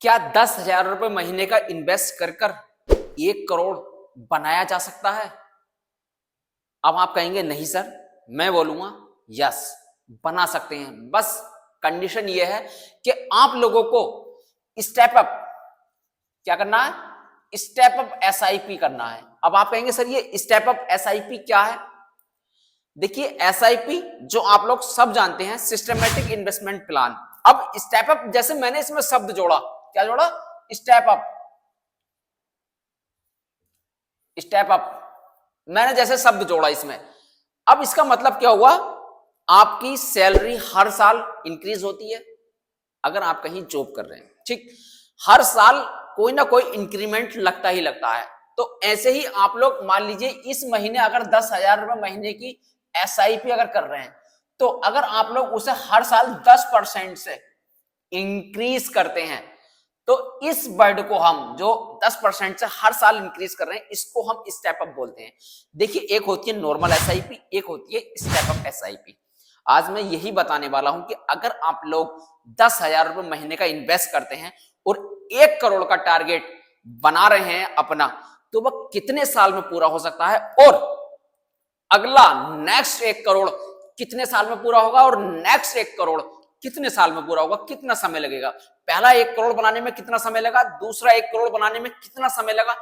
क्या 10,000 रुपए महीने का इन्वेस्ट कर कर 1 करोड़ बनाया जा सकता है? अब आप कहेंगे नहीं सर, मैं बोलूंगा यस, बना सकते हैं। बस कंडीशन यह है कि आप लोगों को स्टेप अप क्या करना है, स्टेप अप एसआईपी करना है। अब आप कहेंगे सर ये स्टेप अप एसआईपी क्या है? देखिए एसआईपी जो आप लोग सब जानते हैं, सिस्टमेटिक इन्वेस्टमेंट प्लान। अब स्टेप अप जैसे मैंने इसमें शब्द जोड़ा, क्या जोड़ा? Step up. स्टेप अप मैंने जैसे शब्द जोड़ा इसमें, अब इसका मतलब क्या हुआ? आपकी सैलरी हर साल इंक्रीज होती है अगर आप कहीं जॉब कर रहे हैं, ठीक? हर साल कोई ना कोई इंक्रीमेंट लगता ही लगता है। तो ऐसे ही आप लोग मान लीजिए इस महीने अगर 10,000 रुपए महीने की एसआईपी अगर कर रहे हैं, तो अगर आप लोग उसे हर साल 10% से इंक्रीज करते हैं, तो इस वर्ड को हम जो 10% से हर साल इंक्रीज कर रहे हैं, इसको हम स्टेप अप बोलते हैं। देखिए एक होती है नॉर्मल एसआईपी, एक होती है स्टेप अप एसआईपी। आज मैं यही बताने वाला हूं कि अगर आप लोग 10,000 रुपए महीने का इन्वेस्ट करते हैं और 1 करोड़ का टारगेट बना रहे हैं अपना, तो वह कितने साल में पूरा हो सकता है, और अगला नेक्स्ट 1 करोड़ कितने साल में पूरा होगा, और नेक्स्ट 1 करोड़ कितने साल में पूरा होगा, कितना समय लगेगा। पहला 1 करोड़ बनाने में कितना समय लगा, दूसरा 1 करोड़ बनाने में कितना समय लगा,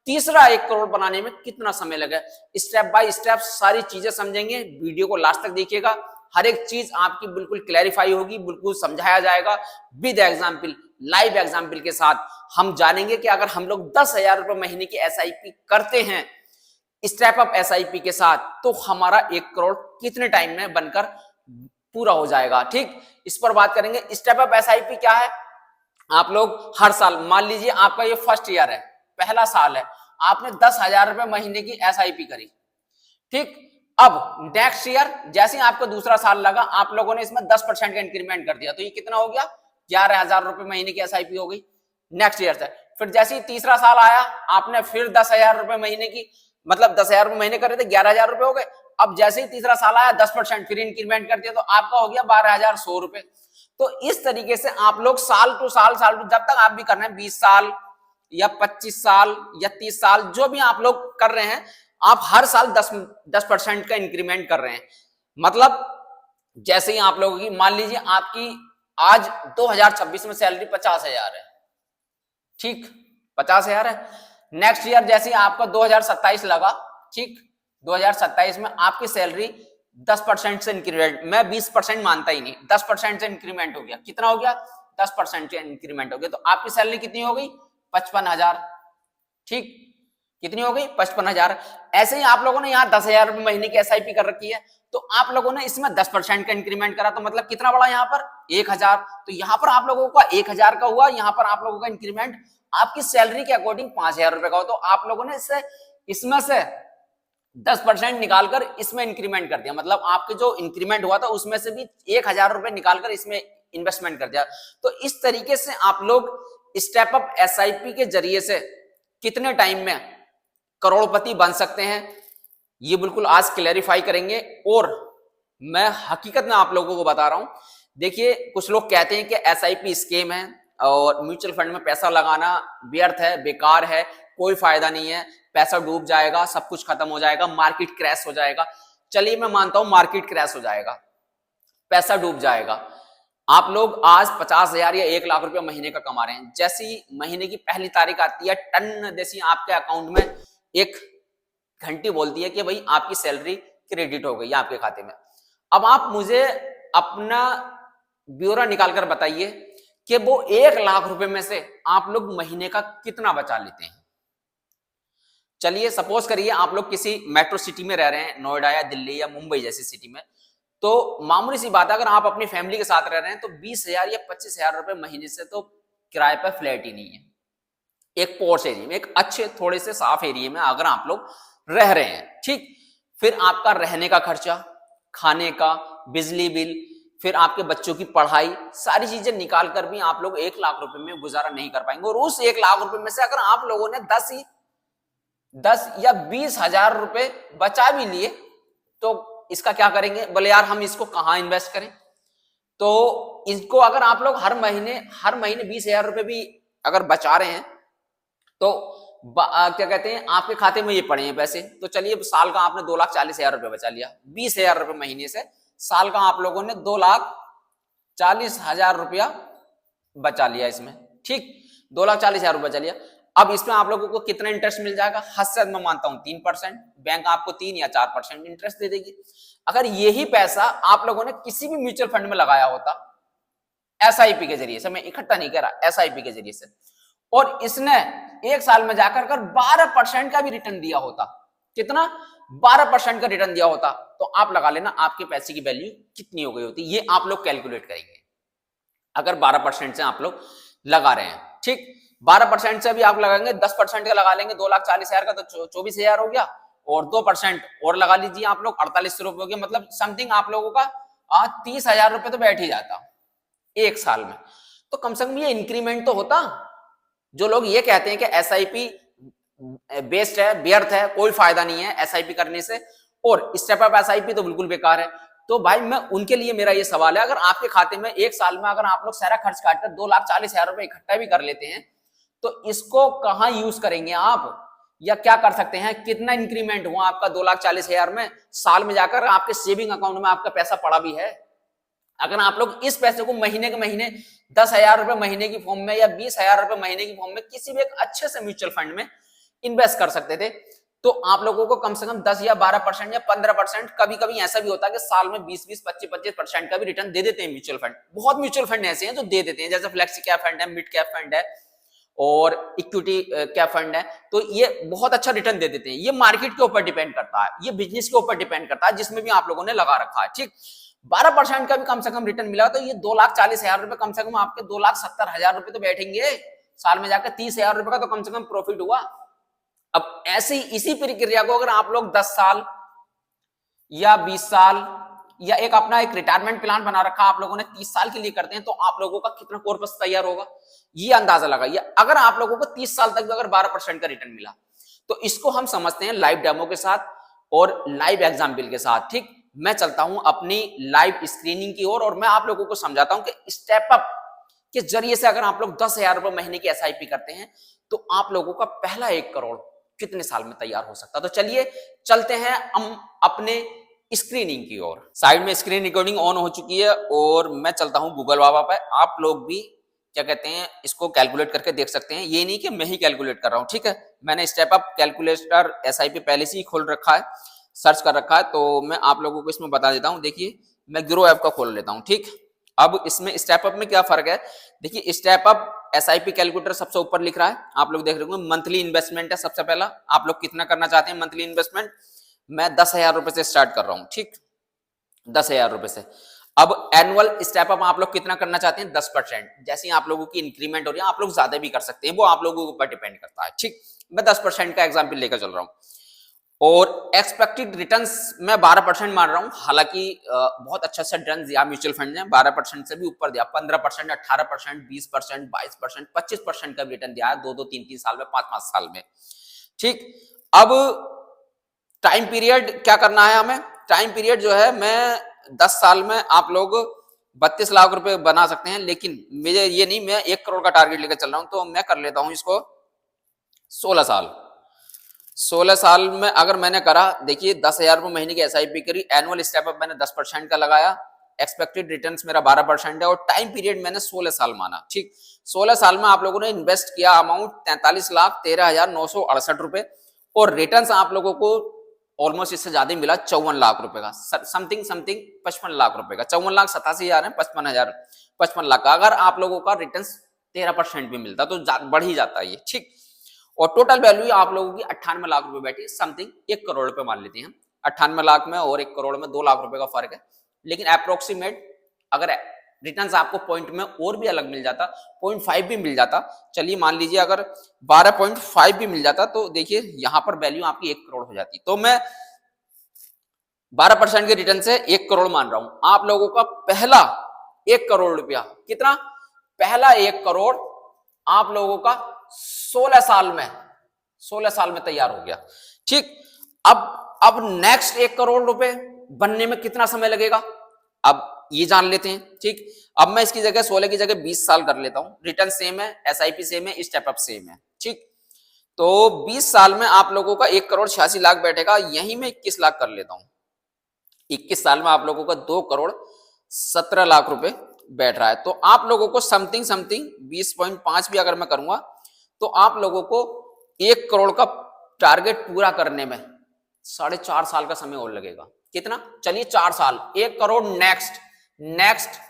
तीसरा 1 करोड़ बनाने में कितना समय लगा। स्टेप बाय स्टेप सारी चीजें समझेंगे, वीडियो को लास्ट तक देखिएगा। हर एक चीज आपकी बिल्कुल क्लैरिफाई होगी, बिल्कुल समझाया जाएगा विद एग्जाम्पल, लाइव एग्जाम्पल के साथ। हम जानेंगे कि अगर हम लोग 10,000 रुपए महीने की एसआईपी करते हैं स्टेप अप एसआईपी के साथ, तो हमारा 1 करोड़ कितने टाइम में बनकर पूरा हो जाएगा, ठीक? इस पर बात करेंगे। स्टेप अप एसआईपी क्या है? आप लोग हर साल, मान लीजिए आपका ये फर्स्ट ईयर है, पहला साल है, आपने 10,000 रुपए महीने की एसआईपी करी, ठीक? अब नेक्स्ट ईयर जैसे ही आपको दूसरा साल लगा, आप लोगों ने इसमें 10% का इंक्रीमेंट कर दिया, तो ये कितना हो गया? 11,000 रुपए महीने की एसआईपी हो गई नेक्स्ट ईयर से। फिर जैसे ही तीसरा साल आया, आपने फिर 10,000 रुपए महीने की, मतलब 10,000 रुपए महीने कर रहे थे, 11,000 रुपए हो गए। अब जैसे ही तीसरा साल आया, 10% फिर इंक्रीमेंट कर दिया, तो आपका हो गया 12,100 रुपए। तो इस तरीके से आप लोग साल टू साल, जब तक आप भी कर रहे हैं 20 साल या 25 साल या 30 साल, जो भी आप लोग कर रहे हैं, आप हर साल 10% का इंक्रीमेंट कर रहे हैं। मतलब जैसे ही आप लोगों की, मान लीजिए आपकी आज 2026 में सैलरी 50,000 है, ठीक? 50,000 है। नेक्स्ट ईयर जैसे ही आपका 2027 लगा, ठीक? 2027 में आपकी सैलरी 10% से इंक्रीमेंट, मैं 20% मानता ही नहीं, 10% से इंक्रीमेंट हो गया। कितना हो गया? 10% से इंक्रीमेंट हो गया, तो आपकी सैलरी कितनी हो गई? 55,000, ठीक? कितनी हो गई? 55,000। ऐसे ही आप लोगों ने यहाँ 10,000 महीने की एसआईपी कर रखी है, तो आप लोगों ने इसमें 10% का इंक्रीमेंट करा, तो मतलब कितना बढ़ा यहाँ पर? 1,000। तो यहाँ पर आप लोगों का 1,000 का हुआ, यहाँ पर आप लोगों का इंक्रीमेंट आपकी सैलरी के अकॉर्डिंग 5,000 रुपए का हो, तो आप लोगों ने इसमें से 10% निकालकर इसमें इंक्रीमेंट कर दिया। मतलब आपके जो इंक्रीमेंट हुआ था उसमें से भी 1,000 रुपए निकालकर इसमें इन्वेस्टमेंट कर दिया। तो इस तरीके से आप लोग स्टेप अप एसआईपी के जरिए से कितने टाइम में करोड़पति बन सकते हैं, ये बिल्कुल आज क्लैरिफाई करेंगे। और मैं हकीकत में आप लोगों को बता रहा हूं। देखिए कुछ लोग कहते हैं कि एसआईपी स्कीम है और म्यूचुअल फंड में पैसा लगाना व्यर्थ है, बेकार है, कोई फायदा नहीं है, पैसा डूब जाएगा, सब कुछ खत्म हो जाएगा, मार्केट क्रैश हो जाएगा। चलिए मैं मानता हूं मार्केट क्रैश हो जाएगा, पैसा डूब जाएगा। आप लोग आज 50,000 या 1 लाख रुपए महीने का कमा रहे हैं, जैसी महीने की पहली तारीख आती है, टन जैसी आपके अकाउंट में एक घंटी बोलती है कि भाई आपकी सैलरी क्रेडिट हो गई आपके खाते में। अब आप मुझे अपना ब्यौरा निकालकर बताइए कि वो 1 लाख रुपए में से आप लोग महीने का कितना बचा लेते हैं। चलिए सपोज करिए आप लोग किसी मेट्रो सिटी में रह रहे हैं, नोएडा या दिल्ली या मुंबई जैसी सिटी में, तो मामूली सी बात है, अगर आप अपनी फैमिली के साथ रह रहे हैं तो 20,000 या 25,000 रुपए महीने से तो किराए पर फ्लैट ही नहीं है। एक पॉश एरिया में, एक अच्छे थोड़े से साफ एरिया में अगर आप लोग रह रहे हैं, ठीक? फिर आपका रहने का खर्चा, खाने का, बिजली बिल, फिर आपके बच्चों की पढ़ाई, सारी चीजें निकाल कर भी आप लोग 1 लाख रुपए में गुजारा नहीं कर पाएंगे। और उस 1 लाख रुपए में से अगर आप लोगों ने 10 या 20,000 रुपए बचा भी लिए, तो इसका क्या करेंगे? बोले यार हम इसको कहां इन्वेस्ट करें? तो इसको अगर आप लोग हर महीने 20,000 रुपए भी अगर बचा रहे हैं तो क्या कहते हैं आपके खाते में ये पड़े हैं पैसे, तो चलिए साल का आपने 2,40,000 रुपये बचा लिया, 20,000 रुपये महीने से साल का आप लोगों ने 2,40,000 रुपया बचा लिया इसमें, ठीक 2,40,000 रुपये बचा लिया। अब इसमें आप लोगों को कितना इंटरेस्ट मिल जाएगा? हद से मैं मानता हूं 3%, बैंक आपको 3 या 4% इंटरेस्ट दे देगी। अगर यही पैसा आप लोगों ने किसी भी म्यूचुअल फंड में लगाया होता, एसआईपी के जरिए से, मैं इकट्ठा नहीं कह रहा, एसआईपी के जरिए से, और इसने एक साल में जाकर 12% का भी रिटर्न दिया होता, कितना? 12% का रिटर्न दिया होता, तो आप लगा लेना आपके पैसे की वैल्यू कितनी हो गई होती। ये आप लोग कैलकुलेट करेंगे अगर 12% से आप लोग लगा रहे हैं, ठीक 12% से भी आप लगाएंगे, 10% का लगा लेंगे 2,40,000 का, तो 24,000 हो गया, और 2% और लगा लीजिए आप लोग, 48 रुपए हो गया, मतलब समथिंग आप लोगों का 30,000 रुपए तो बैठ ही जाता एक साल में। तो कम से कम ये इंक्रीमेंट तो होता। जो लोग ये कहते हैं कि एसआईपी बेस्ड है, व्यर्थ है, कोई फायदा नहीं है एसआईपी करने से, और स्टेप अप एसआईपी तो बिल्कुल बेकार है, तो भाई मैं उनके लिए मेरा ये सवाल है, अगर आपके खाते में एक साल में अगर आप लोग सारा खर्च काटकर 2,40,000 रुपए इकट्ठा भी कर लेते हैं, तो इसको कहां यूज करेंगे आप, या क्या कर सकते हैं? कितना इंक्रीमेंट हुआ आपका 2,40,000 में? साल में जाकर आपके सेविंग अकाउंट में आपका पैसा पड़ा भी है। अगर आप लोग इस पैसे को महीने के महीने 10,000 रुपए महीने की फॉर्म में या 20,000 रुपए महीने की फॉर्म में किसी भी एक अच्छे से म्यूचुअल फंड में इन्वेस्ट कर सकते थे, तो आप लोगों को कम से कम 10 या 12% या 15%, कभी कभी ऐसा भी होता है कि साल में 20-20, 25-25% का भी रिटर्न दे देते हैं म्यूचुअल फंड। बहुत म्यूचुअल फंड ऐसे हैं जो दे देते हैं, जैसे फ्लेक्सी कैप फंड है, मिड कैप फंड है और इक्विटी कैप फंड है, तो ये बहुत अच्छा रिटर्न दे देते हैं। ये मार्केट के ऊपर डिपेंड करता है, ये बिजनेस के ऊपर डिपेंड करता है, जिसमें भी आप लोगों ने लगा रखा है, ठीक 12% का भी कम से कम रिटर्न मिला, तो ये 2,40,000 रुपए कम से कम आपके 2,70,000 रुपए तो बैठेंगे साल में जाकर, 30,000 रुपए का तो कम से कम प्रॉफिट हुआ। अब ऐसी इसी प्रक्रिया को अगर आप लोग 10 साल या 20 साल या एक अपना एक रिटायरमेंट प्लान बना रखा आप लोगों ने 30 साल के लिए करते हैं, तो आप लोगों का कितना कॉर्पस तैयार होगा, ये अंदाजा लगाइए। अगर आप लोगों को 30 साल तक अगर 12% का रिटर्न मिला, तो इसको हम समझते हैं लाइव डेमो के साथ और लाइव एग्जाम्पल के साथ, ठीक। मैं चलता हूं अपनी लाइव स्क्रीनिंग की ओर और मैं आप लोगों को समझाता हूं कि स्टेप अप के जरिए से अगर आप लोग 10,000 रुपए महीने की एसआईपी करते हैं, तो आप लोगों का पहला 1 करोड़ कितने साल में तैयार हो सकता है। तो चलिए चलते हैं हम अपने स्क्रीनिंग की ओर। साइड में स्क्रीन रिकॉर्डिंग ऑन हो चुकी है और मैं चलता हूं गूगल बाबा पे। आप लोग भी क्या कहते हैं इसको कैलकुलेट करके देख सकते हैं, ये नहीं कि मैं ही कैलकुलेट कर रहा हूं, ठीक है। मैंने स्टेप अप कैलकुलेटर एसआईपी पहले से ही खोल रखा है, सर्च कर रखा है, तो मैं आप लोगों को इसमें बता देता हूं। देखिए मैं ग्रो ऐप का खोल लेता हूं, ठीक। अब इसमें स्टेप अप में क्या फर्क है, देखिए स्टेप अप एसआईपी कैलकुलेटर सबसे ऊपर लिख रहा है, आप लोग देख रहे होंगे मंथली इन्वेस्टमेंट है सबसे पहला, आप लोग कितना करना चाहते हैं मंथली इन्वेस्टमेंट। मैं 10,000 रुपए से स्टार्ट कर रहा हूं, ठीक 10,000 रुपए से। अब एनुअल स्टेप अप आप लोग कितना करना चाहते हैं 10%, जैसे आप लोगों की इंक्रीमेंट हो रही है आप लोग ज्यादा भी कर सकते हैं, वो आप लोगों के ऊपर डिपेंड करता है, ठीक। मैं 10% का एग्जाम्पल लेकर चल रहा हूं और एक्सपेक्टेड रिटर्न्स मैं 12% मान रहा हूं, हालांकि बहुत अच्छा सा रिटर्न दिया म्यूचुअल फंड ने, 12% से भी ऊपर दिया, 15%, 18%, 20%, 22%, 25% का रिटर्न दिया है 2-2, 3-3 साल में, 5-5 साल में, ठीक। अब टाइम पीरियड क्या करना है हमें, टाइम पीरियड जो है मैं 10 साल में आप लोग 32 लाख रुपए बना सकते हैं, लेकिन मुझे ये नहीं, मैं 1 करोड़ का टारगेट लेकर चल रहा हूं, तो मैं कर लेता हूं इसको 16 साल। 16 साल में अगर मैंने करा, देखिए 10,000 रुपए महीने की एसआईपी करी, एनुअल स्टेप अप मैंने 10% का लगाया, एक्सपेक्टेड रिटर्न्स मेरा 12% है और टाइम पीरियड मैंने 16 साल माना, ठीक। 16 साल में आप लोगों ने इन्वेस्ट किया अमाउंट 43,13,968 रुपए और रिटर्न्स आप लोगों को ऑलमोस्ट इससे ज्यादा मिला 54 लाख रुपए का, समथिंग 55 लाख रुपए का, 54,87,000 है, 55 लाख का। अगर आप लोगों का रिटर्न 13% भी मिलता तो बढ़ ही जाता है ये, ठीक। और टोटल वैल्यू आप लोगों की 98 लाख रुपए बैठी, समथिंग 1 करोड़ रुपए मान लेते हैं। 98 लाख में और 1 करोड़ में 2 लाख रुपए का फर्क है, लेकिन अप्रोक्सीमेट अगर रिटर्न्स आपको पॉइंट में और भी अलग मिल जाता, 0.5 भी मिल जाता, चलिए मान लीजिए अगर 12.5 भी मिल जाता, तो देखिए यहां पर वैल्यू आपकी 1 करोड़ हो जाती। तो मैं 12% के रिटर्न से 1 करोड़ मान रहा हूं। आप लोगों का पहला 1 करोड़ रुपया कितना, पहला 1 करोड़ आप लोगों का 16 साल में तैयार हो गया, ठीक। अब नेक्स्ट 1 करोड़ रुपए बनने में कितना समय लगेगा, अब ये जान लेते हैं। ठीक, अब मैं इसकी जगह 16 की जगह 20 साल कर लेता हूं। रिटर्न सेम है, एसआईपी सेम है, स्टेप अप सेम है। ठीक, तो 20 साल में आप लोगों का 1,86,00,000 बैठेगा, यही मैं 21 लाख कर लेता हूं। 21 साल में आप लोगों का 2,17,00,000 रुपए बैठ रहा है। तो आप लोगों को समथिंग 20.5 भी अगर मैं करूंगा तो आप लोगों को 1 करोड़ का टारगेट पूरा करने में 4.5 साल का समय और लगेगा। कितना? चलिए 4 साल, 1 करोड़ नेक्स्ट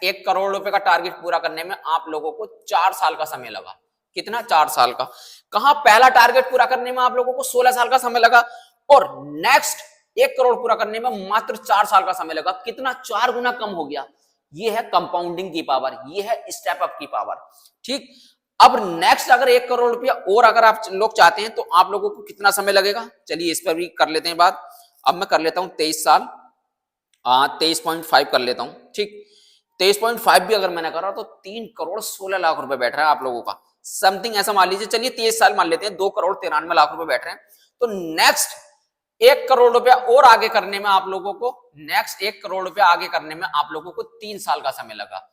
1 करोड़ रुपए का टारगेट पूरा करने में आप लोगों को 4 साल का समय लगा। कितना? 4 साल का। कहां पहला टारगेट पूरा करने में आप लोगों को 16 साल का समय लगा और नेक्स्ट 1 करोड़ पूरा करने में मात्र 4 साल का समय लगा। कितना? 4 गुना कम हो गया। ये है कंपाउंडिंग की पावर, ये है स्टेप अप की पावर। ठीक, अब नेक्स्ट अगर 1 करोड़ रुपया और अगर आप लोग चाहते हैं तो आप लोगों को कितना समय लगेगा? चलिए इस पर भी कर लेते हैं बात। अब मैं कर लेता हूं 23 साल, 23.5 कर लेता हूं। ठीक, 23.5 भी अगर मैंने करा तो 3,16,00,000 रुपए बैठ रहा है आप लोगों का। समथिंग ऐसा मान लीजिए, चलिए 23 साल मान लेते हैं, 2,93,00,000 रुपए बैठ रहे हैं। तो नेक्स्ट 1 करोड़ रुपया और आगे करने में आप लोगों को, नेक्स्ट 1 करोड़ रुपया आगे करने में आप लोगों को 3 साल का समय लगा।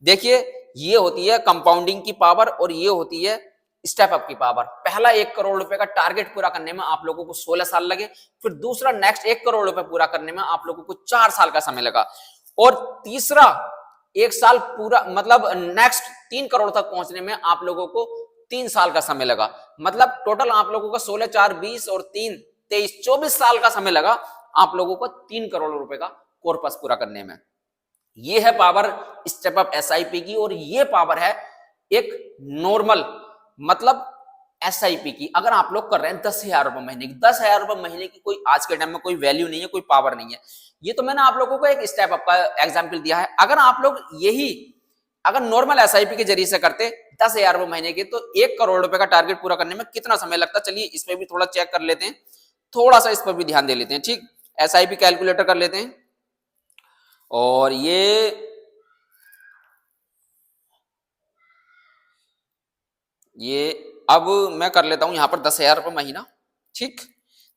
देखिए, ये होती है कंपाउंडिंग की पावर और ये होती है स्टेप अप की पावर। पहला 1 करोड़ रुपए का टारगेट पूरा करने में आप लोगों को 16 साल लगे, फिर दूसरा नेक्स्ट 1 करोड़ रुपए पूरा करने में आप लोगों को 4 साल का समय लगा और तीसरा 1 साल पूरा, मतलब नेक्स्ट 3 करोड़ तक पहुंचने में आप लोगों को 3 साल का समय लगा। मतलब टोटल आप लोगों का 16, 4, 20 और 3, 23, 24 साल का समय लगा आप लोगों को 3 करोड़ रुपए का कॉर्पस पूरा करने में। ये है पावर स्टेप अप एसआईपी की और ये पावर है एक नॉर्मल मतलब एसआईपी की। अगर आप लोग कर रहे हैं 10,000 रुपए महीने की, 10,000 रुपए महीने की कोई आज के टाइम में कोई वैल्यू नहीं है, कोई पावर नहीं है। ये तो मैंने आप लोगों को एक स्टेप अप का एग्जांपल दिया है। अगर आप लोग यही अगर नॉर्मल एसआईपी के जरिए से करते 10,000 रुपए महीने के तो 1 करोड़ रुपए का टारगेट पूरा करने में कितना समय लगता? चलिए इस पर भी थोड़ा चेक कर लेते हैं, थोड़ा सा इस पर भी ध्यान दे लेते हैं। ठीक, एसआईपी कैलकुलेटर कर लेते हैं और ये अब मैं कर लेता हूं यहां पर 10,000 रुपए महीना। ठीक,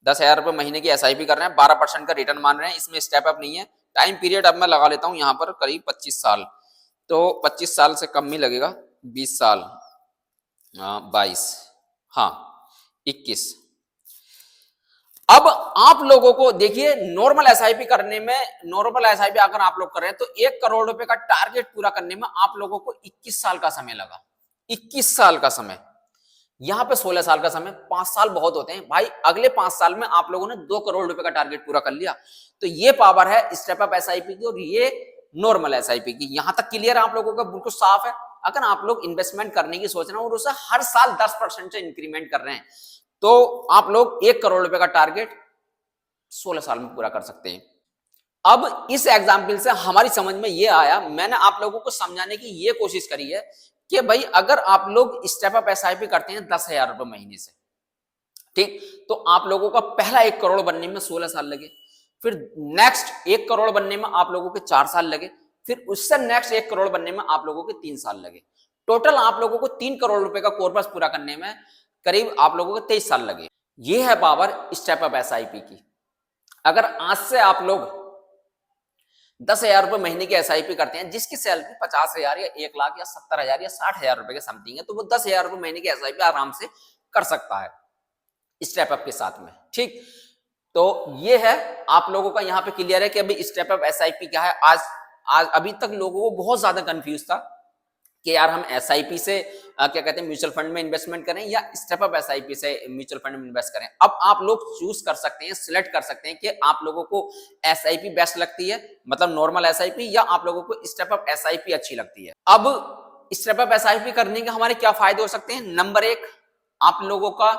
10,000 रुपए महीने की एसआईपी कर रहे हैं, 12% का रिटर्न मान रहे हैं, इसमें स्टेप अप नहीं है। टाइम पीरियड अब मैं लगा लेता हूं यहां पर करीब 25 साल, तो 25 साल से कम ही लगेगा, 20 साल, 22, हाँ 21। अब आप लोगों को देखिए नॉर्मल एसआईपी करने में, नॉर्मल एसआईपी अगर आप लोग कर रहे हैं तो 1 करोड़ रुपए का टारगेट पूरा करने में आप लोगों को 21 साल का समय लगा। 21 साल का समय, यहां पे 16 साल का समय, 5 साल बहुत होते हैं भाई। अगले 5 साल में आप लोगों ने 2 करोड़ रुपए का टारगेट पूरा कर लिया। तो ये पावर है स्टेप अप एसआईपी की और ये नॉर्मल एसआईपी की। यहां तक क्लियर है आप लोगों का? बिल्कुल साफ है। अगर आप लोग इन्वेस्टमेंट करने की सोच रहे हैं और उसे हर साल 10% से इंक्रीमेंट कर रहे हैं तो आप लोग 1 करोड़ रुपए का टारगेट 16 साल में पूरा कर सकते हैं। अब इस एग्जाम्पल से हमारी समझ में यह आया, मैंने आप लोगों को समझाने की यह कोशिश करी है कि भाई अगर आप लोग स्टेप अप एसआईपी करते हैं 10,000 रुपए महीने से, ठीक, तो आप लोगों का पहला 1 करोड़ बनने में 16 साल लगे, फिर नेक्स्ट 1 करोड़ बनने में आप लोगों के 4 साल लगे, फिर उससे नेक्स्ट 1 करोड़ बनने में आप लोगों के 3 साल लगे। टोटल आप लोगों को 3 करोड़ रुपए का कॉर्पस पूरा करने में करीब आप लोगों को 23 साल लगे। ये है पावर स्टेप अप एसआईपी की। अगर आज से आप लोग 10,000 रुपए महीने की एसआईपी करते हैं, जिसकी सैलरी 50,000 या 1 लाख या 70,000 या 60,000 रुपए के समथिंग है, तो वो 10,000 रुपए महीने की एसआईपी आराम से कर सकता है स्टेप अप के साथ में। ठीक, तो ये है आप लोगों का यहाँ पे क्लियर है कि अभी स्टेप अप एसआईपी क्या है। आज अभी तक लोगों को बहुत ज्यादा कंफ्यूज था कि यार हम एसआईपी से क्या कहते हैं म्यूचुअल फंड में इन्वेस्टमेंट करें या स्टेप अप एसआईपी से म्यूचुअल फंड में इन्वेस्ट करें। अब आप लोग चूज कर सकते हैं, सिलेक्ट कर सकते हैं कि आप लोगों को एसआईपी बेस्ट लगती है, मतलब नॉर्मल एसआईपी, या आप लोगों को स्टेप अप एसआईपी अच्छी लगती है। अब स्टेप अप एसआईपी करने के हमारे क्या फायदे हो सकते हैं? नंबर 1, आप लोगों का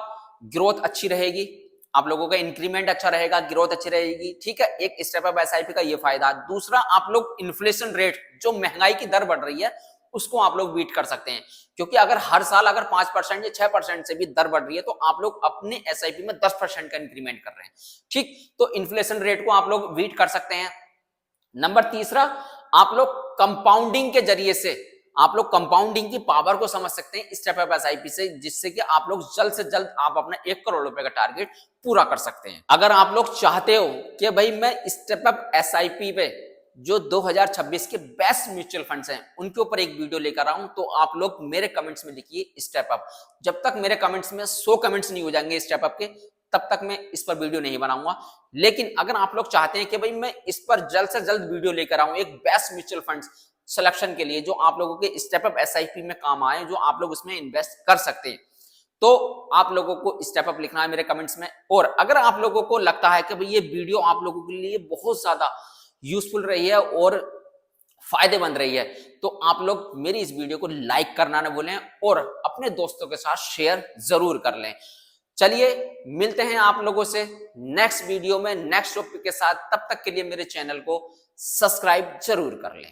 ग्रोथ अच्छी रहेगी, आप लोगों का इंक्रीमेंट अच्छा रहेगा, ग्रोथ अच्छी रहेगी। ठीक है, एक स्टेप अप एसआईपी का ये फायदा। दूसरा, आप लोग इन्फ्लेशन रेट, जो महंगाई की दर बढ़ रही है, उसको आप लोग बीट कर सकते हैं, क्योंकि अगर हर साल अगर 5% या 6% से भी दर बढ़ रही है तो आप लोग अपने एसआईपी में 10% का इंक्रीमेंट कर रहे हैं। ठीक, तो इन्फ्लेशन रेट को आप लोग बीट कर सकते हैं। नंबर तीसरा, आप लोग कंपाउंडिंग के जरिए से आप लोग कंपाउंडिंग की पावर को समझ सकते हैं स्टेप अप एसआईपी से, जिससे कि आप लोग जल्द से जल्द आप अपना 1 करोड़ रुपए का टारगेट पूरा कर सकते हैं। अगर आप लोग चाहते हो कि भाई मैं स्टेप अप एसआईपी पे जो 2026 के बेस्ट म्यूचुअल फंड्स हैं उनके ऊपर एक वीडियो लेकर आऊं, तो आप लोग मेरे कमेंट्स में लिखिए स्टेप अप। जब तक मेरे कमेंट्स में 100 कमेंट्स नहीं हो जाएंगे स्टेप अप के, तब तक मैं इस पर वीडियो नहीं बनाऊंगा। लेकिन अगर आप लोग चाहते हैं कि भाई मैं इस पर जल्द से जल्द वीडियो लेकर आऊं एक बेस्ट म्यूचुअल फंड्स सिलेक्शन के लिए, जो आप लोगों के स्टेप अप एसआईपी में काम आए, जो आप लोग उसमें इन्वेस्ट कर सकते हैं, तो आप लोगों को स्टेप अप लिखना है मेरे कमेंट्स में। और अगर आप लोगों को लगता है कि भाई ये वीडियो आप लोगों के लिए बहुत ज्यादा यूजफुल रही है और फायदेमंद रही है, तो आप लोग मेरी इस वीडियो को लाइक करना ना भूलें और अपने दोस्तों के साथ शेयर जरूर कर लें। चलिए मिलते हैं आप लोगों से नेक्स्ट वीडियो में नेक्स्ट टॉपिक के साथ। तब तक के लिए मेरे चैनल को सब्सक्राइब जरूर कर लें।